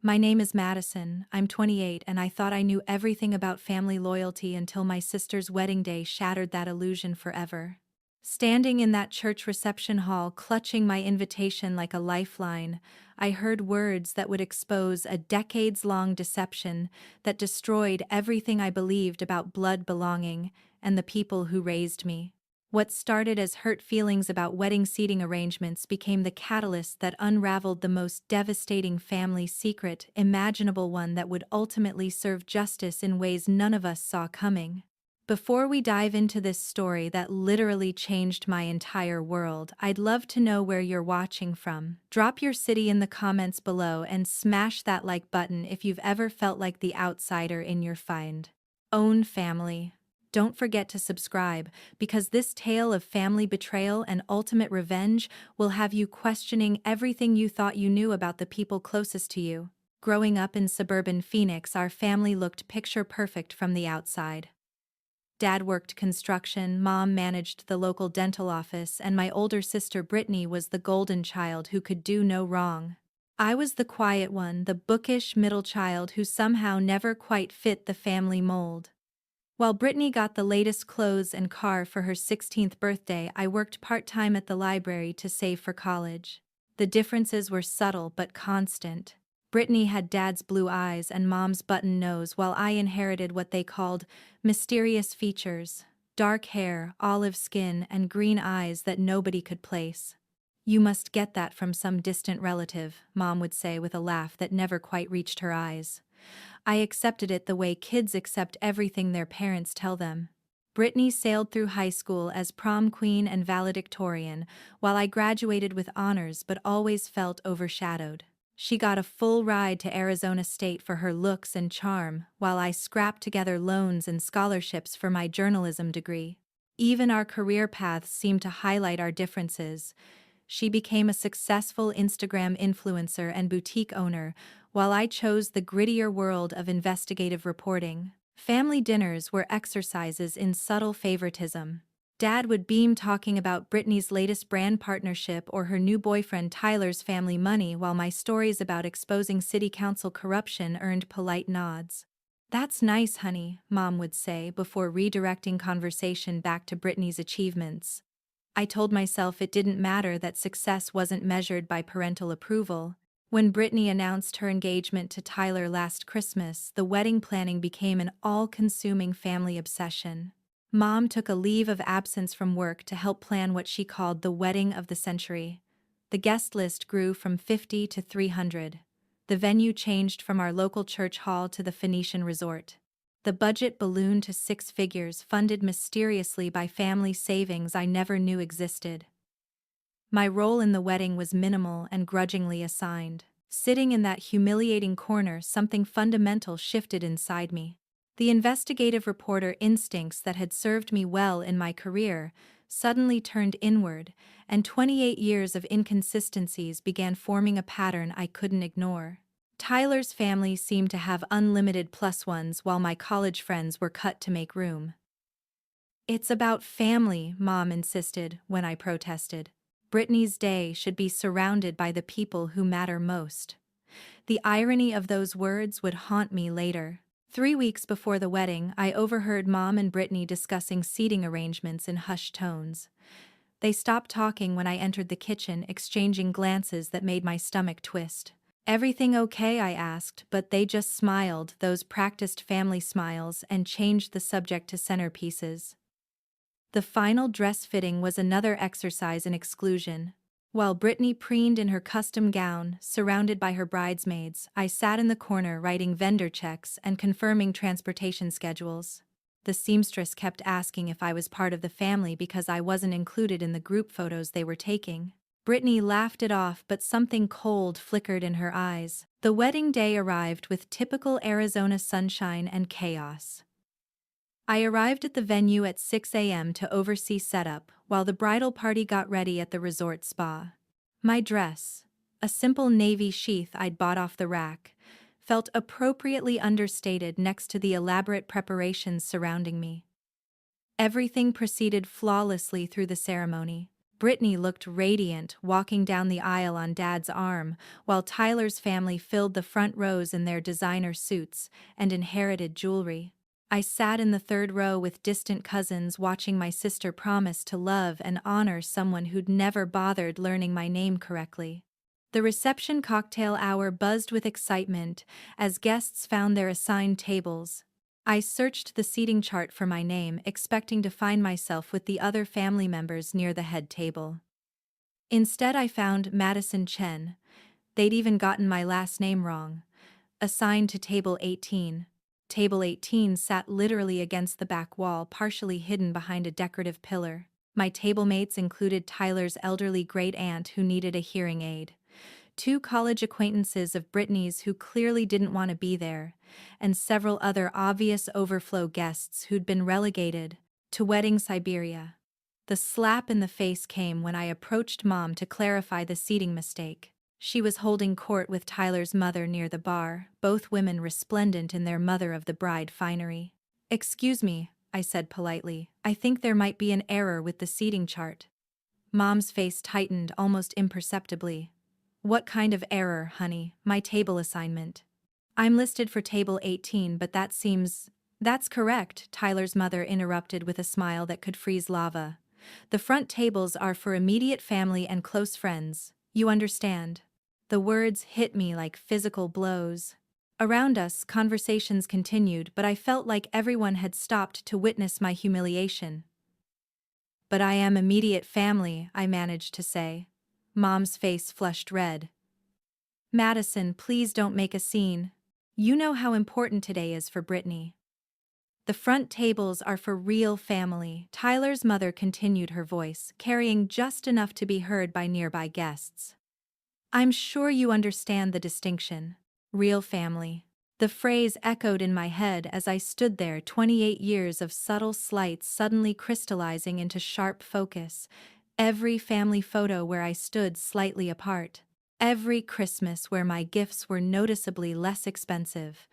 My name is Madison, I'm 28, and I thought I knew everything about family loyalty until my sister's wedding day shattered that illusion forever. Standing in that church reception hall, clutching my invitation like a lifeline, I heard words that would expose a decades-long deception that destroyed everything I believed about blood belonging and the people who raised me. What started as hurt feelings about wedding seating arrangements became the catalyst that unraveled the most devastating family secret imaginable, one that would ultimately serve justice in ways none of us saw coming. Before we dive into this story that literally changed my entire world, I'd love to know where you're watching from. Drop your city in the comments below and smash that like button if you've ever felt like the outsider in your own family. Don't forget to subscribe, because this tale of family betrayal and ultimate revenge will have you questioning everything you thought you knew about the people closest to you. Growing up in suburban Phoenix, our family looked picture perfect from the outside. Dad worked construction, Mom managed the local dental office, and my older sister Brittany was the golden child who could do no wrong. I was the quiet one, the bookish middle child who somehow never quite fit the family mold. While Brittany got the latest clothes and car for her 16th birthday, I worked part-time at the library to save for college. The differences were subtle but constant. Brittany had Dad's blue eyes and Mom's button nose, while I inherited what they called mysterious features: dark hair, olive skin, and green eyes that nobody could place. "You must get that from some distant relative," Mom would say with a laugh that never quite reached her eyes. I accepted it the way kids accept everything their parents tell them. Brittany sailed through high school as prom queen and valedictorian, while I graduated with honors but always felt overshadowed. She got a full ride to Arizona State for her looks and charm, while I scrapped together loans and scholarships for my journalism degree. Even our career paths seemed to highlight our differences. She became a successful Instagram influencer and boutique owner, while I chose the grittier world of investigative reporting. Family dinners were exercises in subtle favoritism. Dad would beam talking about Brittany's latest brand partnership or her new boyfriend Tyler's family money, while my stories about exposing city council corruption earned polite nods. "That's nice, honey," Mom would say before redirecting conversation back to Brittany's achievements. I told myself it didn't matter, that success wasn't measured by parental approval. When Brittany announced her engagement to Tyler last Christmas, the wedding planning became an all-consuming family obsession. Mom took a leave of absence from work to help plan what she called the wedding of the century. The guest list grew from 50 to 300. The venue changed from our local church hall to the Phoenician resort. The budget ballooned to six figures, funded mysteriously by family savings I never knew existed. My role in the wedding was minimal and grudgingly assigned. Sitting in that humiliating corner, something fundamental shifted inside me. The investigative reporter instincts that had served me well in my career suddenly turned inward, and 28 years of inconsistencies began forming a pattern I couldn't ignore. Tyler's family seemed to have unlimited plus ones, while my college friends were cut to make room. "It's about family," Mom insisted when I protested. "Brittany's day should be surrounded by the people who matter most." The irony of those words would haunt me later. 3 weeks before the wedding, I overheard Mom and Brittany discussing seating arrangements in hushed tones. They stopped talking when I entered the kitchen, exchanging glances that made my stomach twist. "Everything okay?" I asked, but they just smiled, those practiced family smiles, and changed the subject to centerpieces. The final dress fitting was another exercise in exclusion. While Brittany preened in her custom gown, surrounded by her bridesmaids, I sat in the corner writing vendor checks and confirming transportation schedules. The seamstress kept asking if I was part of the family because I wasn't included in the group photos they were taking. Brittany laughed it off, but something cold flickered in her eyes. The wedding day arrived with typical Arizona sunshine and chaos. I arrived at the venue at 6 a.m. to oversee setup, while the bridal party got ready at the resort spa. My dress, a simple navy sheath I'd bought off the rack, felt appropriately understated next to the elaborate preparations surrounding me. Everything proceeded flawlessly through the ceremony. Brittany looked radiant, walking down the aisle on Dad's arm, while Tyler's family filled the front rows in their designer suits and inherited jewelry. I sat in the third row with distant cousins watching my sister promise to love and honor someone who'd never bothered learning my name correctly. The reception cocktail hour buzzed with excitement as guests found their assigned tables. I searched the seating chart for my name, expecting to find myself with the other family members near the head table. Instead, I found Madison Chen. They'd even gotten my last name wrong. Assigned to table 18. Table 18 sat literally against the back wall, partially hidden behind a decorative pillar. My table mates included Tyler's elderly great-aunt who needed a hearing aid, two college acquaintances of Brittany's who clearly didn't want to be there, and several other obvious overflow guests who'd been relegated to wedding Siberia. The slap in the face came when I approached Mom to clarify the seating mistake. She was holding court with Tyler's mother near the bar, both women resplendent in their mother-of-the-bride finery. "Excuse me," I said politely, "I think there might be an error with the seating chart." Mom's face tightened almost imperceptibly. "What kind of error, honey? My table assignment." "I'm listed for table 18, but that seems—" "That's correct," Tyler's mother interrupted with a smile that could freeze lava. "The front tables are for immediate family and close friends, you understand." The words hit me like physical blows. Around us, conversations continued, but I felt like everyone had stopped to witness my humiliation. "But I am immediate family," I managed to say. Mom's face flushed red. "Madison, please don't make a scene. You know how important today is for Brittany." "The front tables are for real family," Tyler's mother continued, her voice carrying just enough to be heard by nearby guests. "I'm sure you understand the distinction. Real family." The phrase echoed in my head as I stood there, 28 years of subtle slights suddenly crystallizing into sharp focus. Every family photo where I stood slightly apart. Every Christmas where my gifts were noticeably less expensive.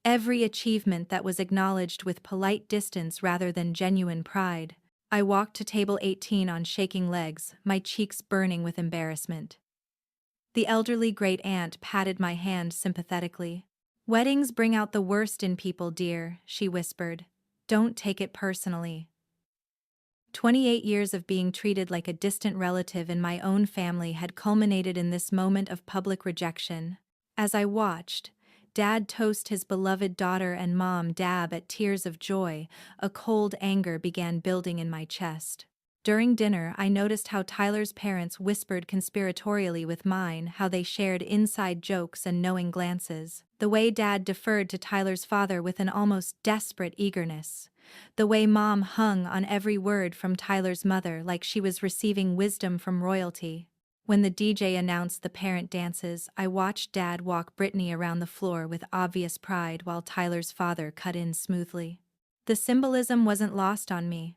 Every achievement that was acknowledged with polite distance rather than genuine pride. I walked to table 18 on shaking legs, my cheeks burning with embarrassment. The elderly great-aunt patted my hand sympathetically. "Weddings bring out the worst in people, dear," she whispered. "Don't take it personally." 28 years of being treated like a distant relative in my own family had culminated in this moment of public rejection. As I watched Dad toast his beloved daughter and Mom dab at tears of joy, a cold anger began building in my chest. During dinner, I noticed how Tyler's parents whispered conspiratorially with mine, how they shared inside jokes and knowing glances. The way Dad deferred to Tyler's father with an almost desperate eagerness. The way Mom hung on every word from Tyler's mother like she was receiving wisdom from royalty. When the DJ announced the parent dances, I watched Dad walk Brittany around the floor with obvious pride while Tyler's father cut in smoothly. The symbolism wasn't lost on me.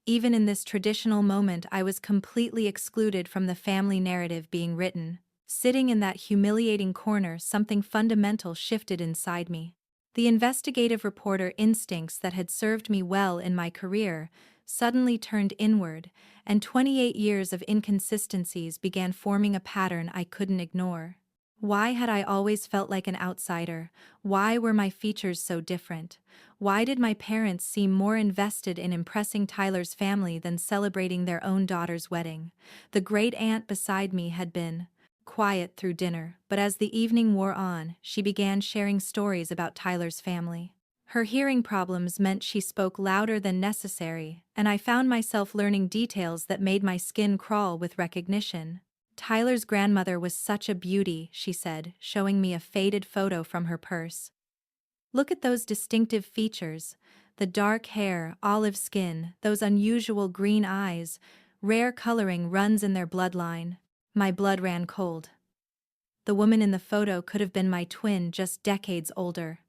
Even in this traditional moment, I was completely excluded from the family narrative being written. Sitting in that humiliating corner, something fundamental shifted inside me. The investigative reporter instincts that had served me well in my career suddenly turned inward, and 28 years of inconsistencies began forming a pattern I couldn't ignore. Why had I always felt like an outsider? Why were my features so different? Why did my parents seem more invested in impressing Tyler's family than celebrating their own daughter's wedding? The great-aunt beside me had been quiet through dinner, but as the evening wore on, she began sharing stories about Tyler's family. Her hearing problems meant she spoke louder than necessary, and I found myself learning details that made my skin crawl with recognition. "Tyler's grandmother was such a beauty," she said, showing me a faded photo from her purse. "Look at those distinctive features, the dark hair, olive skin, those unusual green eyes, rare coloring runs in their bloodline." My blood ran cold. The woman in the photo could have been my twin, just decades older.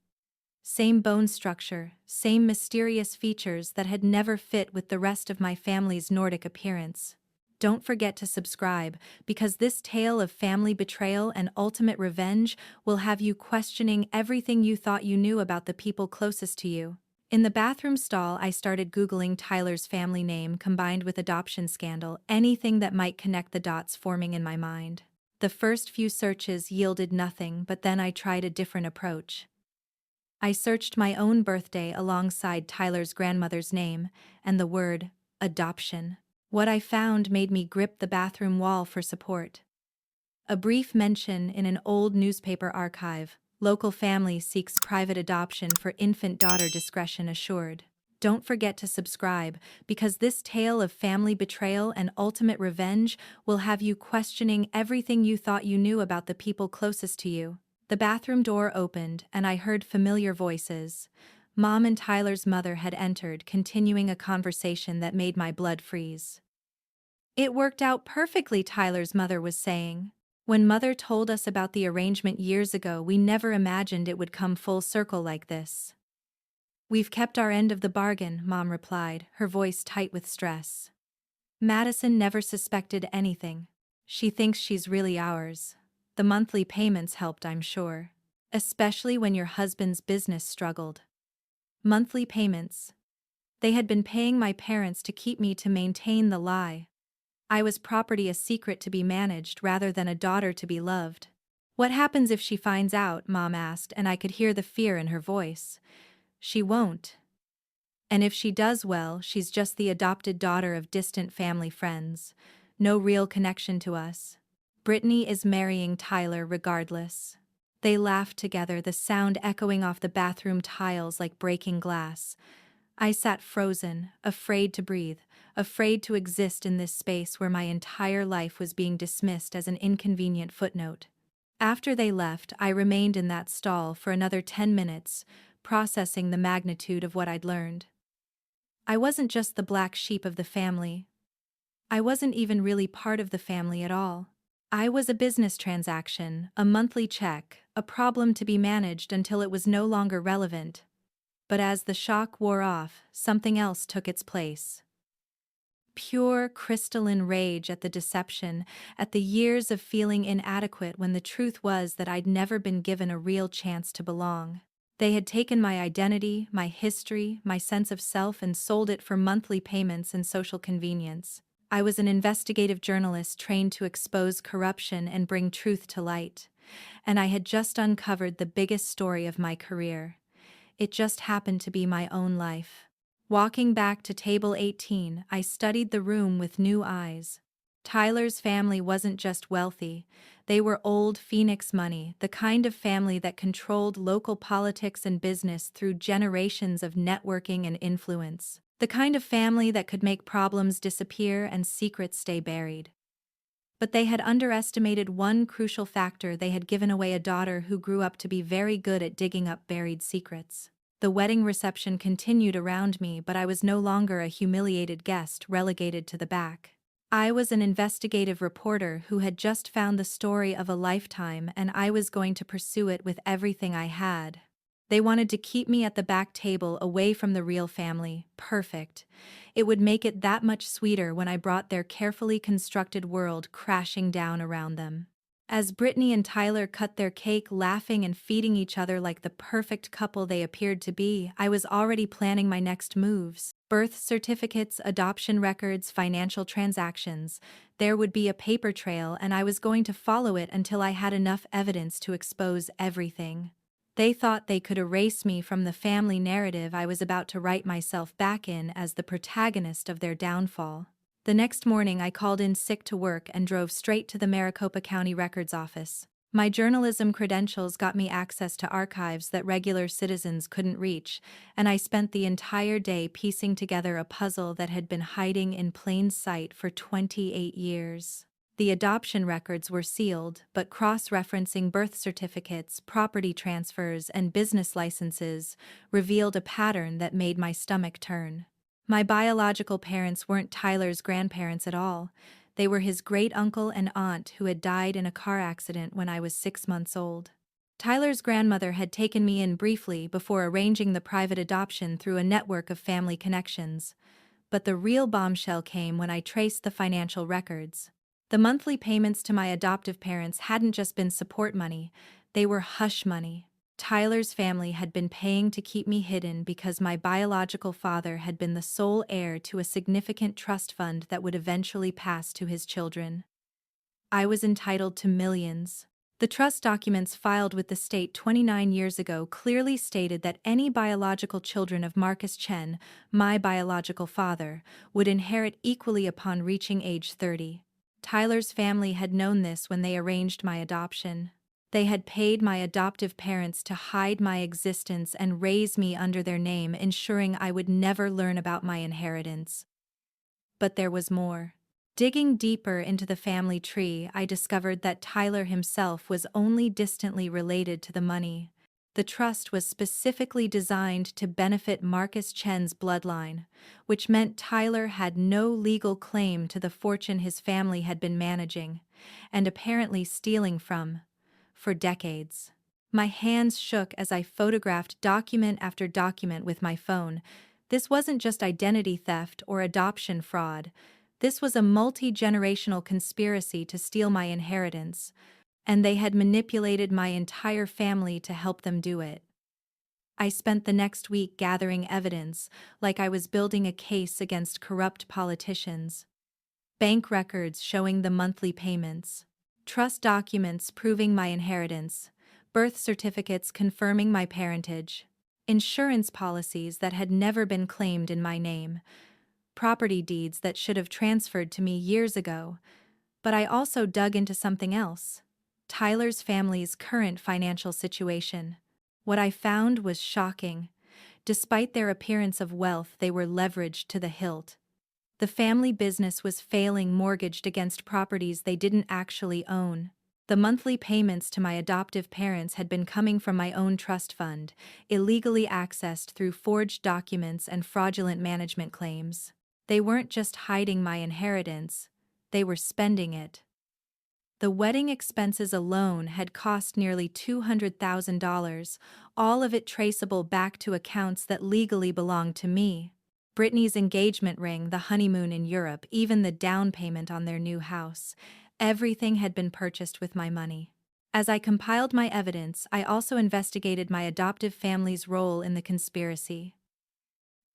Same bone structure, same mysterious features that had never fit with the rest of my family's Nordic appearance. Don't forget to subscribe, because this tale of family betrayal and ultimate revenge will have you questioning everything you thought you knew about the people closest to you. In the bathroom stall, I started Googling Tyler's family name combined with adoption scandal, anything that might connect the dots forming in my mind. The first few searches yielded nothing, but then I tried a different approach. I searched my own birthday alongside Tyler's grandmother's name and the word adoption. What I found made me grip the bathroom wall for support. A brief mention in an old newspaper archive: local family seeks private adoption for infant daughter, discretion assured. Don't forget to subscribe, because this tale of family betrayal and ultimate revenge will have you questioning everything you thought you knew about the people closest to you. The bathroom door opened, and I heard familiar voices. Mom and Tyler's mother had entered, continuing a conversation that made my blood freeze. "It worked out perfectly," Tyler's mother was saying. "When Mother told us about the arrangement years ago, we never imagined it would come full circle like this." "We've kept our end of the bargain," Mom replied, her voice tight with stress. "Madison never suspected anything. She thinks she's really ours. The monthly payments helped, I'm sure. Especially when your husband's business struggled." Monthly payments. They had been paying my parents to keep me to maintain the lie. I was property, a secret to be managed rather than a daughter to be loved. "What happens if she finds out?" Mom asked, and I could hear the fear in her voice. "She won't. And if she does, well, she's just the adopted daughter of distant family friends. No real connection to us. Brittany is marrying Tyler regardless." They laughed together, the sound echoing off the bathroom tiles like breaking glass. I sat frozen, afraid to breathe, afraid to exist in this space where my entire life was being dismissed as an inconvenient footnote. After they left, I remained in that stall for another 10 minutes, processing the magnitude of what I'd learned. I wasn't just the black sheep of the family. I wasn't even really part of the family at all. I was a business transaction, a monthly check, a problem to be managed until it was no longer relevant. But as the shock wore off, something else took its place. Pure, crystalline rage at the deception, at the years of feeling inadequate when the truth was that I'd never been given a real chance to belong. They had taken my identity, my history, my sense of self, and sold it for monthly payments and social convenience. I was an investigative journalist trained to expose corruption and bring truth to light. And I had just uncovered the biggest story of my career. It just happened to be my own life. Walking back to table 18, I studied the room with new eyes. Tyler's family wasn't just wealthy. They were old Phoenix money, the kind of family that controlled local politics and business through generations of networking and influence. The kind of family that could make problems disappear and secrets stay buried. But they had underestimated one crucial factor: they had given away a daughter who grew up to be very good at digging up buried secrets. The wedding reception continued around me, but I was no longer a humiliated guest relegated to the back. I was an investigative reporter who had just found the story of a lifetime, and I was going to pursue it with everything I had. They wanted to keep me at the back table, away from the real family. Perfect. It would make it that much sweeter when I brought their carefully constructed world crashing down around them. As Brittany and Tyler cut their cake, laughing and feeding each other like the perfect couple they appeared to be, I was already planning my next moves. Birth certificates, adoption records, financial transactions. There would be a paper trail, and I was going to follow it until I had enough evidence to expose everything. They thought they could erase me from the family narrative I was about to write myself back in as the protagonist of their downfall. The next morning, I called in sick to work and drove straight to the Maricopa County Records Office. My journalism credentials got me access to archives that regular citizens couldn't reach, and I spent the entire day piecing together a puzzle that had been hiding in plain sight for 28 years. The adoption records were sealed, but cross-referencing birth certificates, property transfers, and business licenses revealed a pattern that made my stomach turn. My biological parents weren't Tyler's grandparents at all. They were his great-uncle and aunt who had died in a car accident when I was 6 months old. Tyler's grandmother had taken me in briefly before arranging the private adoption through a network of family connections. But the real bombshell came when I traced the financial records. The monthly payments to my adoptive parents hadn't just been support money, they were hush money. Tyler's family had been paying to keep me hidden because my biological father had been the sole heir to a significant trust fund that would eventually pass to his children. I was entitled to millions. The trust documents filed with the state 29 years ago clearly stated that any biological children of Marcus Chen, my biological father, would inherit equally upon reaching age 30. Tyler's family had known this when they arranged my adoption. They had paid my adoptive parents to hide my existence and raise me under their name, ensuring I would never learn about my inheritance. But there was more. Digging deeper into the family tree, I discovered that Tyler himself was only distantly related to the money. The trust was specifically designed to benefit Marcus Chen's bloodline, which meant Tyler had no legal claim to the fortune his family had been managing, and apparently stealing from, for decades. My hands shook as I photographed document after document with my phone. This wasn't just identity theft or adoption fraud. This was a multi-generational conspiracy to steal my inheritance, and they had manipulated my entire family to help them do it. I spent the next week gathering evidence, like I was building a case against corrupt politicians. Bank records showing the monthly payments, trust documents proving my inheritance, birth certificates confirming my parentage, insurance policies that had never been claimed in my name, property deeds that should have transferred to me years ago. But I also dug into something else: Tyler's family's current financial situation. What I found was shocking. Despite their appearance of wealth, they were leveraged to the hilt. The family business was failing, mortgaged against properties they didn't actually own. The monthly payments to my adoptive parents had been coming from my own trust fund, illegally accessed through forged documents and fraudulent management claims. They weren't just hiding my inheritance, they were spending it. The wedding expenses alone had cost nearly $200,000, all of it traceable back to accounts that legally belonged to me. Brittany's engagement ring, the honeymoon in Europe, even the down payment on their new house. Everything had been purchased with my money. As I compiled my evidence, I also investigated my adoptive family's role in the conspiracy.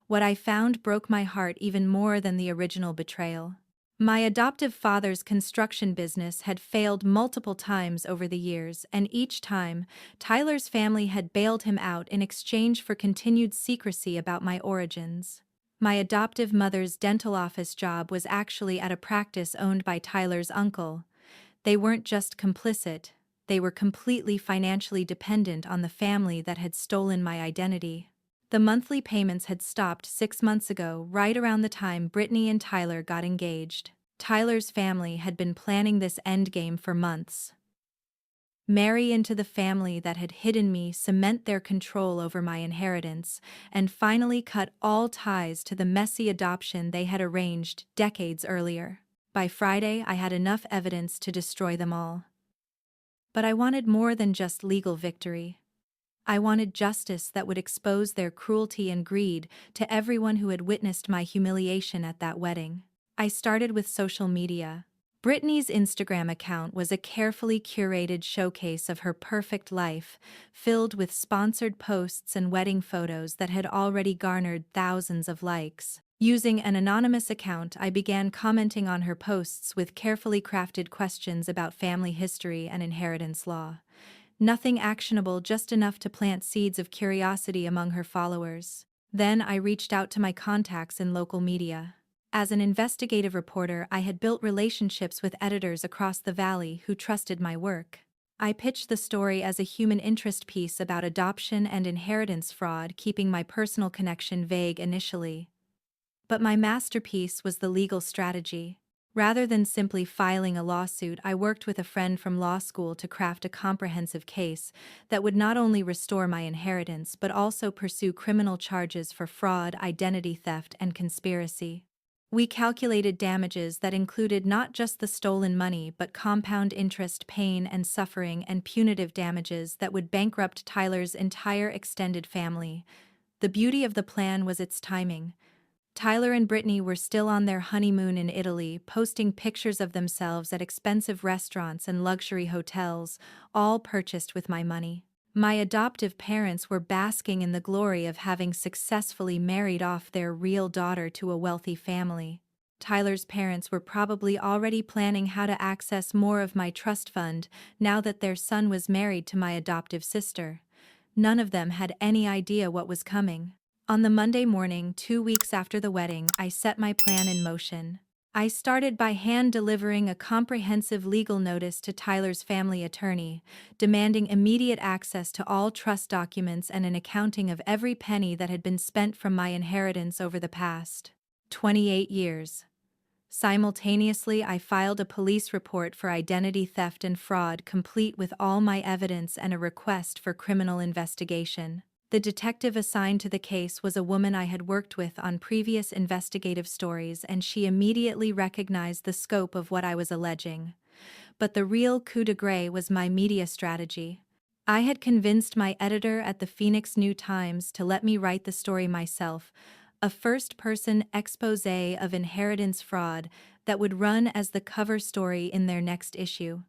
What I found broke my heart even more than the original betrayal. My adoptive father's construction business had failed multiple times over the years, and each time, Tyler's family had bailed him out in exchange for continued secrecy about my origins. My adoptive mother's dental office job was actually at a practice owned by Tyler's uncle. They weren't just complicit, they were completely financially dependent on the family that had stolen my identity. The monthly payments had stopped 6 months ago, right around the time Brittany and Tyler got engaged. Tyler's family had been planning this endgame for months. Marry into the family that had hidden me, cement their control over my inheritance, and finally cut all ties to the messy adoption they had arranged decades earlier. By Friday, I had enough evidence to destroy them all. But I wanted more than just legal victory. I wanted justice that would expose their cruelty and greed to everyone who had witnessed my humiliation at that wedding. I started with social media. Brittany's Instagram account was a carefully curated showcase of her perfect life, filled with sponsored posts and wedding photos that had already garnered thousands of likes. Using an anonymous account, I began commenting on her posts with carefully crafted questions about family history and inheritance law. Nothing actionable, just enough to plant seeds of curiosity among her followers. Then I reached out to my contacts in local media. As an investigative reporter, I had built relationships with editors across the valley who trusted my work. I pitched the story as a human interest piece about adoption and inheritance fraud, keeping my personal connection vague initially. But my masterpiece was the legal strategy. Rather than simply filing a lawsuit, I worked with a friend from law school to craft a comprehensive case that would not only restore my inheritance but also pursue criminal charges for fraud, identity theft, and conspiracy. We calculated damages that included not just the stolen money but compound interest, pain and suffering, and punitive damages that would bankrupt Tyler's entire extended family. The beauty of the plan was its timing. Tyler and Brittany were still on their honeymoon in Italy, posting pictures of themselves at expensive restaurants and luxury hotels, all purchased with my money. My adoptive parents were basking in the glory of having successfully married off their real daughter to a wealthy family. Tyler's parents were probably already planning how to access more of my trust fund now that their son was married to my adoptive sister. None of them had any idea what was coming. On the Monday morning, 2 weeks after the wedding, I set my plan in motion. I started by hand-delivering a comprehensive legal notice to Tyler's family attorney, demanding immediate access to all trust documents and an accounting of every penny that had been spent from my inheritance over the past 28 years. Simultaneously, I filed a police report for identity theft and fraud, complete with all my evidence and a request for criminal investigation. The detective assigned to the case was a woman I had worked with on previous investigative stories, and she immediately recognized the scope of what I was alleging. But the real coup de grace was my media strategy. I had convinced my editor at the Phoenix New-Times to let me write the story myself, a first-person exposé of inheritance fraud that would run as the cover story in their next issue.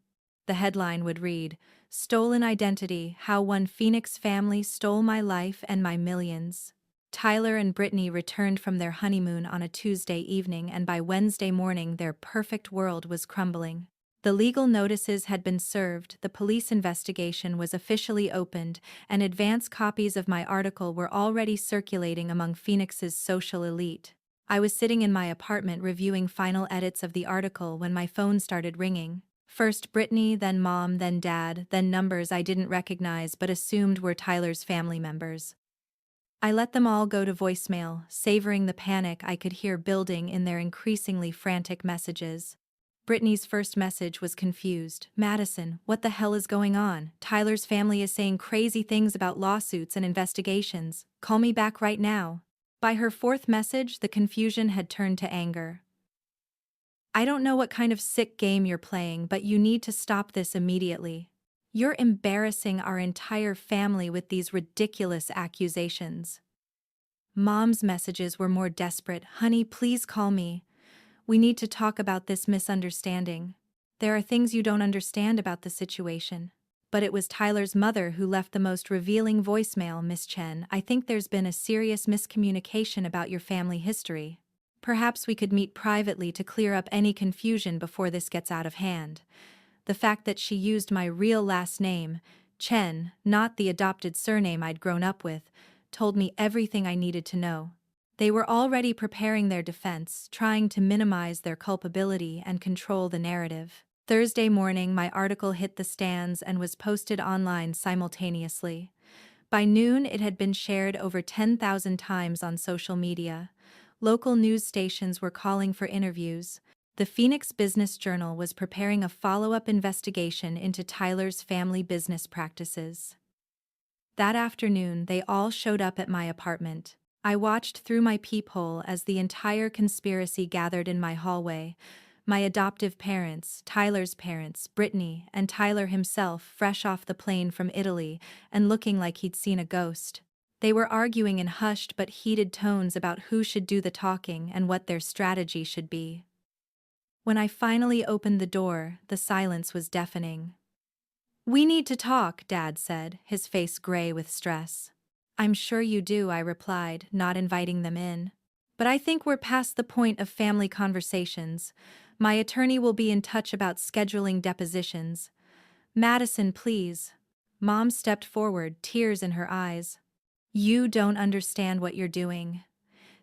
The headline would read, "Stolen Identity: How One Phoenix Family Stole My Life and My Millions." Tyler and Brittany returned from their honeymoon on a Tuesday evening, and by Wednesday morning their perfect world was crumbling. The legal notices had been served, the police investigation was officially opened, and advance copies of my article were already circulating among Phoenix's social elite. I was sitting in my apartment reviewing final edits of the article when my phone started ringing. First Brittany, then Mom, then Dad, then numbers I didn't recognize but assumed were Tyler's family members. I let them all go to voicemail, savoring the panic I could hear building in their increasingly frantic messages. Brittany's first message was confused. "Madison, what the hell is going on? Tyler's family is saying crazy things about lawsuits and investigations. Call me back right now." By her fourth message, the confusion had turned to anger. "I don't know what kind of sick game you're playing, but you need to stop this immediately. You're embarrassing our entire family with these ridiculous accusations." Mom's messages were more desperate. "Honey, please call me. We need to talk about this misunderstanding. There are things you don't understand about the situation." But it was Tyler's mother who left the most revealing voicemail. "Miss Chen, I think there's been a serious miscommunication about your family history. Perhaps we could meet privately to clear up any confusion before this gets out of hand." The fact that she used my real last name, Chen, not the adopted surname I'd grown up with, told me everything I needed to know. They were already preparing their defense, trying to minimize their culpability and control the narrative. Thursday morning, my article hit the stands and was posted online simultaneously. By noon, it had been shared over 10,000 times on social media. Local news stations were calling for interviews. The Phoenix Business Journal was preparing a follow-up investigation into Tyler's family business practices. That afternoon, they all showed up at my apartment. I watched through my peephole as the entire conspiracy gathered in my hallway. My adoptive parents, Tyler's parents, Brittany, and Tyler himself, fresh off the plane from Italy and looking like he'd seen a ghost. They were arguing in hushed but heated tones about who should do the talking and what their strategy should be. When I finally opened the door, the silence was deafening. "We need to talk," Dad said, his face gray with stress. "I'm sure you do," I replied, not inviting them in. "But I think we're past the point of family conversations. My attorney will be in touch about scheduling depositions." "Madison, please." Mom stepped forward, tears in her eyes. "You don't understand what you're doing.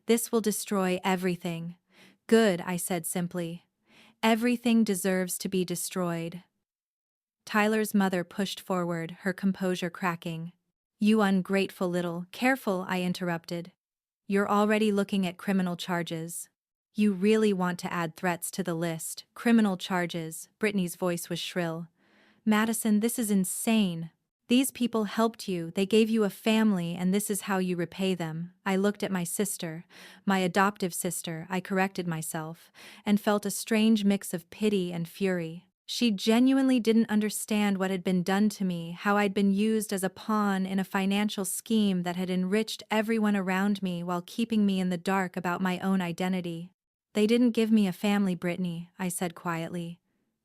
This will destroy everything." "Good," I said simply. "Everything deserves to be destroyed." Tyler's mother pushed forward, her composure cracking. "You ungrateful little—" "Careful," I interrupted. "You're already looking at criminal charges. You really want to add threats to the list." "Criminal charges," Brittany's voice was shrill. "Madison, this is insane. These people helped you, they gave you a family, and this is how you repay them." I looked at my sister, my adoptive sister, I corrected myself, and felt a strange mix of pity and fury. She genuinely didn't understand what had been done to me, how I'd been used as a pawn in a financial scheme that had enriched everyone around me while keeping me in the dark about my own identity. "They didn't give me a family, Brittany," I said quietly.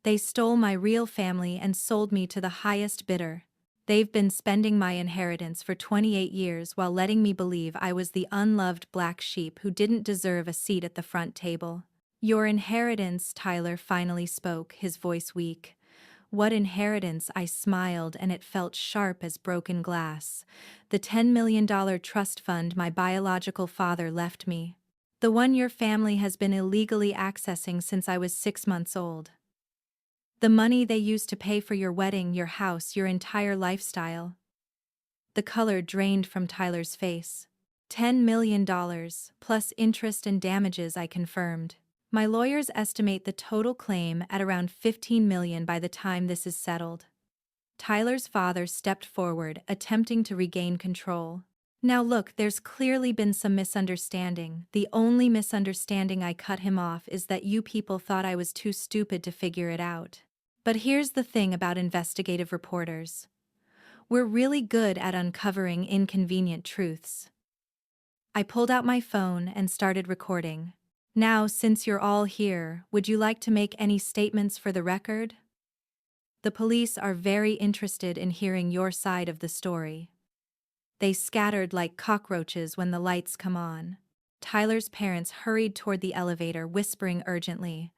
"They stole my real family and sold me to the highest bidder." They've been spending my inheritance for 28 years while letting me believe I was the unloved black sheep who didn't deserve a seat at the front table. Your inheritance, Tyler finally spoke, his voice weak. What inheritance? I smiled and it felt sharp as broken glass. The $10 million trust fund my biological father left me. The one your family has been illegally accessing since I was 6 months old. The money they used to pay for your wedding, your house, your entire lifestyle. The color drained from Tyler's face. $10 million, plus interest and damages, I confirmed. My lawyers estimate the total claim at around $15 million by the time this is settled. Tyler's father stepped forward, attempting to regain control. Now look, there's clearly been some misunderstanding. The only misunderstanding I cut him off is that you people thought I was too stupid to figure it out. But here's the thing about investigative reporters. We're really good at uncovering inconvenient truths. I pulled out my phone and started recording. Now, since you're all here, would you like to make any statements for the record? The police are very interested in hearing your side of the story. They scattered like cockroaches when the lights come on. Tyler's parents hurried toward the elevator, whispering urgently.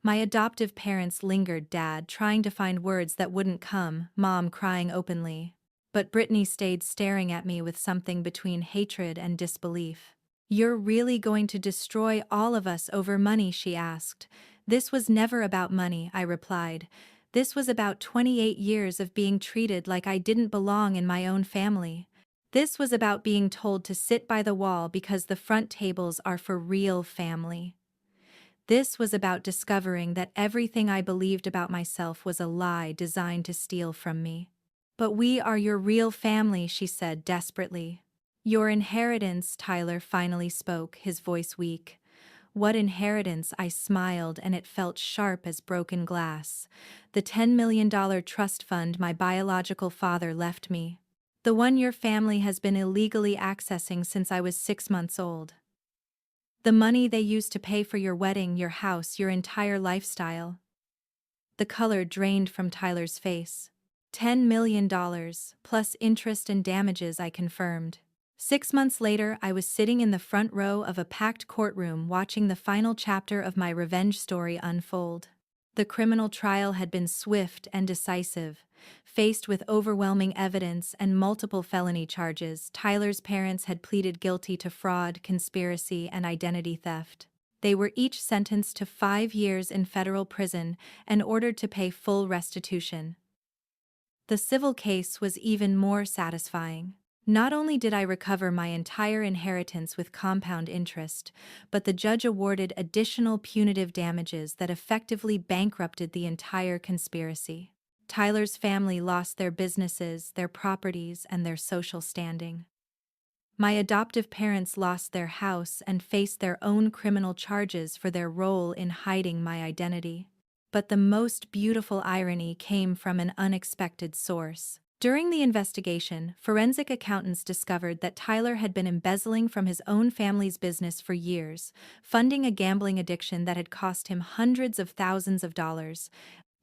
My adoptive parents lingered, Dad trying to find words that wouldn't come, Mom crying openly. But Brittany stayed staring at me with something between hatred and disbelief. You're really going to destroy all of us over money? She asked. This was never about money, I replied. This was about 28 years of being treated like I didn't belong in my own family. This was about being told to sit by the wall because the front tables are for real family. This was about discovering that everything I believed about myself was a lie designed to steal from me. But we are your real family, she said desperately. Your inheritance, Tyler finally spoke, his voice weak. What inheritance? I smiled and it felt sharp as broken glass. The $10 million trust fund my biological father left me. The one your family has been illegally accessing since I was 6 months old. The money they used to pay for your wedding, your house, your entire lifestyle. The color drained from Tyler's face. $10 million, plus interest and damages, I confirmed. 6 months later, I was sitting in the front row of a packed courtroom watching the final chapter of my revenge story unfold. The criminal trial had been swift and decisive. Faced with overwhelming evidence and multiple felony charges, Tyler's parents had pleaded guilty to fraud, conspiracy, and identity theft. They were each sentenced to 5 years in federal prison and ordered to pay full restitution. The civil case was even more satisfying. Not only did I recover my entire inheritance with compound interest, but the judge awarded additional punitive damages that effectively bankrupted the entire conspiracy. Tyler's family lost their businesses, their properties, and their social standing. My adoptive parents lost their house and faced their own criminal charges for their role in hiding my identity. But the most beautiful irony came from an unexpected source. During the investigation, forensic accountants discovered that Tyler had been embezzling from his own family's business for years, funding a gambling addiction that had cost him hundreds of thousands of dollars.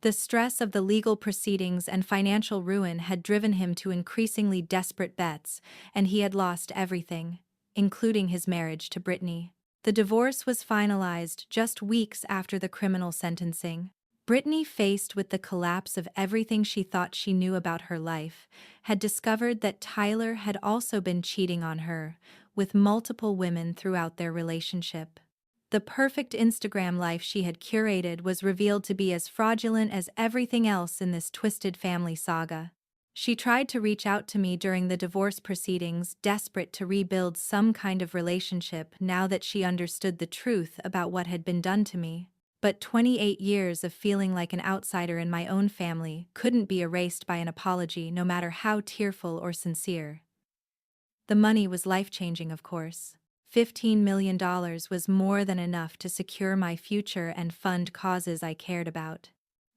The stress of the legal proceedings and financial ruin had driven him to increasingly desperate bets, and he had lost everything, including his marriage to Brittany. The divorce was finalized just weeks after the criminal sentencing. Brittany, faced with the collapse of everything she thought she knew about her life, had discovered that Tyler had also been cheating on her, with multiple women throughout their relationship. The perfect Instagram life she had curated was revealed to be as fraudulent as everything else in this twisted family saga. She tried to reach out to me during the divorce proceedings, desperate to rebuild some kind of relationship now that she understood the truth about what had been done to me. But 28 years of feeling like an outsider in my own family couldn't be erased by an apology, no matter how tearful or sincere. The money was life-changing, of course. $15 million was more than enough to secure my future and fund causes I cared about.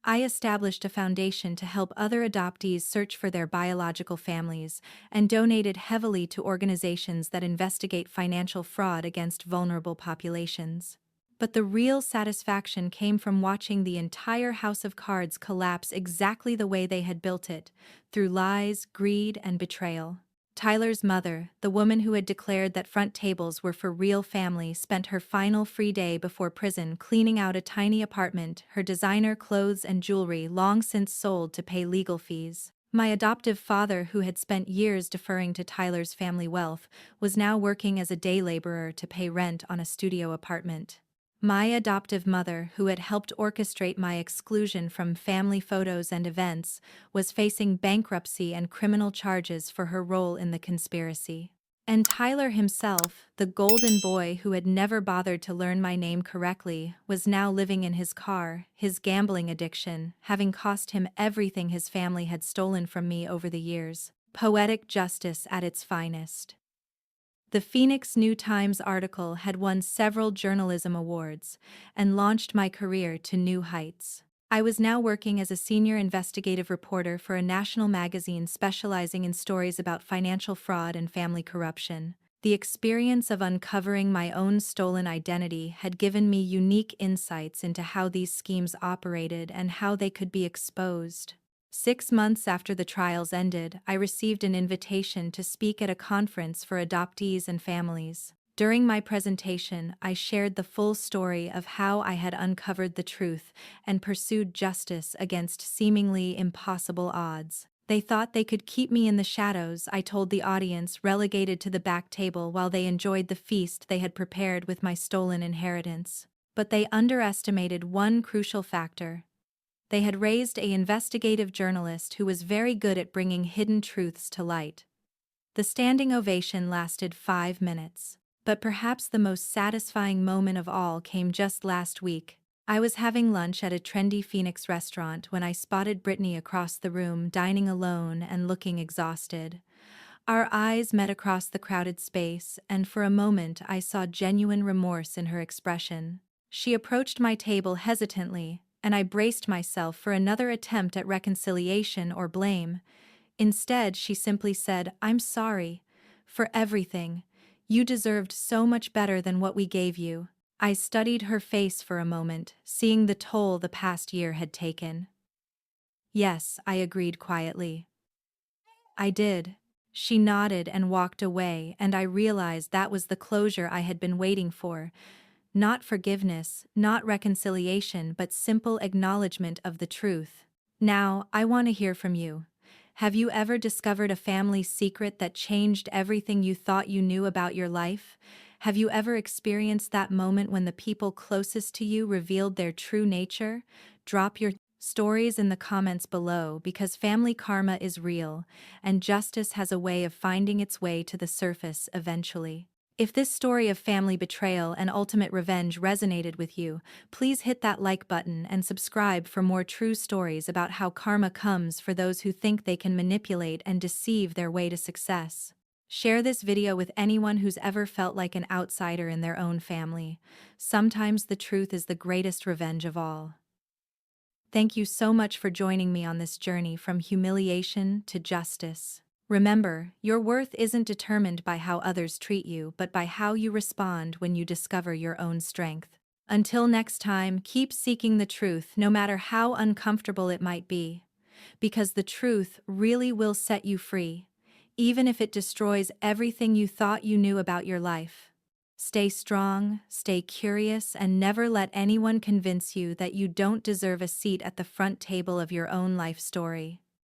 I established a foundation to help other adoptees search for their biological families and donated heavily to organizations that investigate financial fraud against vulnerable populations. But the real satisfaction came from watching the entire house of cards collapse exactly the way they had built it, through lies, greed, and betrayal. Tyler's mother, the woman who had declared that front tables were for real family, spent her final free day before prison cleaning out a tiny apartment, her designer clothes and jewelry long since sold to pay legal fees. My adoptive father, who had spent years deferring to Tyler's family wealth, was now working as a day laborer to pay rent on a studio apartment. My adoptive mother, who had helped orchestrate my exclusion from family photos and events, was facing bankruptcy and criminal charges for her role in the conspiracy. And Tyler himself, the golden boy who had never bothered to learn my name correctly, was now living in his car, his gambling addiction having cost him everything his family had stolen from me over the years. Poetic justice at its finest. The Phoenix New-Times article had won several journalism awards and launched my career to new heights. I was now working as a senior investigative reporter for a national magazine specializing in stories about financial fraud and family corruption. The experience of uncovering my own stolen identity had given me unique insights into how these schemes operated and how they could be exposed. 6 months after the trials ended, I received an invitation to speak at a conference for adoptees and families. During my presentation, I shared the full story of how I had uncovered the truth and pursued justice against seemingly impossible odds. They thought they could keep me in the shadows, I told the audience, relegated to the back table while they enjoyed the feast they had prepared with my stolen inheritance. But they underestimated one crucial factor. They had raised an investigative journalist who was very good at bringing hidden truths to light. The standing ovation lasted 5 minutes. But perhaps the most satisfying moment of all came just last week. I was having lunch at a trendy Phoenix restaurant when I spotted Brittany across the room, dining alone and looking exhausted. Our eyes met across the crowded space, and for a moment I saw genuine remorse in her expression. She approached my table hesitantly, and I braced myself for another attempt at reconciliation or blame. Instead, she simply said, "I'm sorry. For everything. You deserved so much better than what we gave you." I studied her face for a moment, seeing the toll the past year had taken. "Yes," I agreed quietly. "I did." She nodded and walked away, and I realized that was the closure I had been waiting for. Not forgiveness, not reconciliation, but simple acknowledgement of the truth. Now, I want to hear from you. Have you ever discovered a family secret that changed everything you thought you knew about your life? Have you ever experienced that moment when the people closest to you revealed their true nature? Drop your stories in the comments below, because family karma is real, and justice has a way of finding its way to the surface eventually. If this story of family betrayal and ultimate revenge resonated with you, please hit that like button and subscribe for more true stories about how karma comes for those who think they can manipulate and deceive their way to success. Share this video with anyone who's ever felt like an outsider in their own family. Sometimes the truth is the greatest revenge of all. Thank you so much for joining me on this journey from humiliation to justice. Remember, your worth isn't determined by how others treat you, but by how you respond when you discover your own strength. Until next time, keep seeking the truth, no matter how uncomfortable it might be. Because the truth really will set you free, even if it destroys everything you thought you knew about your life. Stay strong, stay curious, and never let anyone convince you that you don't deserve a seat at the front table of your own life story.